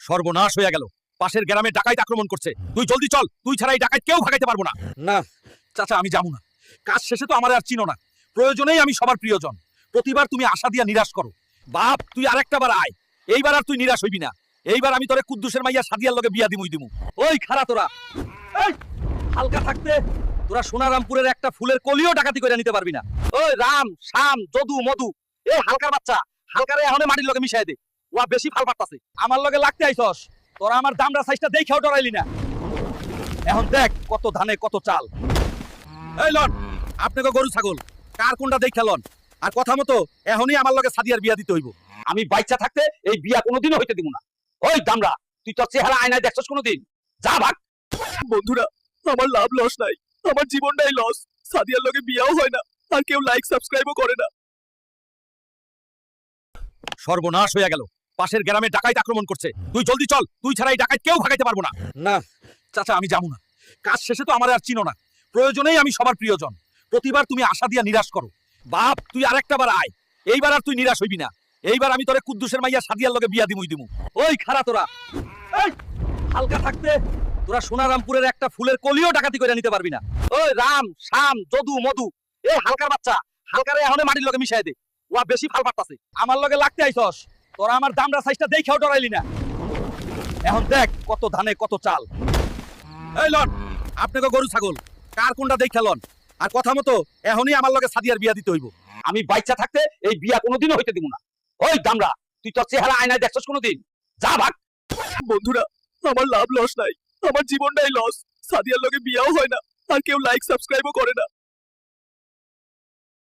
সর্বনাশ হয়ে গেল, পাশের গ্রামে ডাকাইত আক্রমণ করছে। তুই জলদি চল, তুই ছাড়া এই ডাকাইত কেউ ভাগাইতে পারবো না। না চাচা, আমি যাবো না। কাজ শেষে তো আমার আর চিনো না, প্রয়োজনেই আমি সবার প্রিয়জন। প্রতিবার তুমি আশা দিয়া নিরাশ করো। বাপ, তুই আরেকটা বার আয়, এইবার আর তুই নিরাশ হইবি না। এইবার আমি তোরে কুদ্দুসের মাইয়া সাদিয়ার লগে বিয়া দিমুই দিমু। ওই খারা তোরা, এই হালকা থাকতে তোরা সোনারামপুরের একটা ফুলের কলিও ডাকাতি করে নিতে পারবি না। ওই রাম শাম যদু মধু, এই হালকার বাচ্চা, হালকারে এখনে মাটির লগে মিশাই দে। ওয়া বেশি ফাল পারতাছে, আমার লগে লাগতে আইছস। তোরা আমার দামড়া সাইজটা দেখাও ডরাইলি না। এখন দেখ কত ধানে কত চাল। এই লন, আপনাকে গরু ছাগল কার কোনটা দেখ খেলন। আর কথা মতো এখনই আমার লগে সাদিয়ার বিয়া দিতে হইব। আমি বাচ্চা থাকতে এই বিয়া কোনোদিনও হইতে দিব না। ওই দামড়া, তুই তোর চেহারা আয়নায় দেখছস কোনোদিন? যা ভাগ। বন্ধুরা, আমার লাভ লস নাই, আমার জীবনটাই লস। সাদিয়ার লগে বিয়াও হয় না, আর কেউ লাইক সাবস্ক্রাইবও করে না। সর্বনাশ হয়ে গেল, পাশের গ্রামে ডাকাইত আক্রমণ করছে। তুই জলদি চল, তুই ছাড়া এই ডাকাইত কেউ ভাগাইতে পারবো না। না চাচা, আমি যাবো না। কাজ শেষে তো আমার আর চিনো না, প্রয়োজনেই আমি সবার প্রিয়জন। প্রতিবার তুমি আশা দিয়া নিরাশ করো। বাপ, তুই আরেকটা বার আয়, এইবার আর তুই নিরাশ হইবি না। এইবার আমি তোরে কুদ্দুসের মাইয়া সাদিয়ার লগে বিয়া দিমুই দিমু। ওই খারা তোরা, এই হালকা থাকতে তোরা সোনারামপুরের একটা ফুলের কলিও ডাকাতি করে নিতে পারবি না। ওই রাম শাম যদু মধু, এই হালকার বাচ্চা, হালকারে এখনে মাটির লগে মিশাই দে। ওয়া বেশি ফাল পারতাছে, আমার লগে লাগতে আইছস। তোরা আমার দামড়া সাইজটা দেখাও ডরাইলি না। এখন দেখ কত ধানে কত চাল। এই লন, আপনাকে গরু ছাগল কার কোনটা দেখ খেলন। আর কথা মতো এখনই আমার লগে সাদিয়ার বিয়া দিতে হইব। আমি বাচ্চা থাকতে এই বিয়া কোনোদিনও হইতে দিব না। ওই দামড়া, তুই তোর চেহারা আয়নায় দেখছস কোনোদিন? যা ভাগ। বন্ধুরা, আমার লাভ লস নাই, আমার জীবনটাই লস। সাদিয়ার লগে বিয়াও হয় না, আর কেউ লাইক সাবস্ক্রাইবও করে না।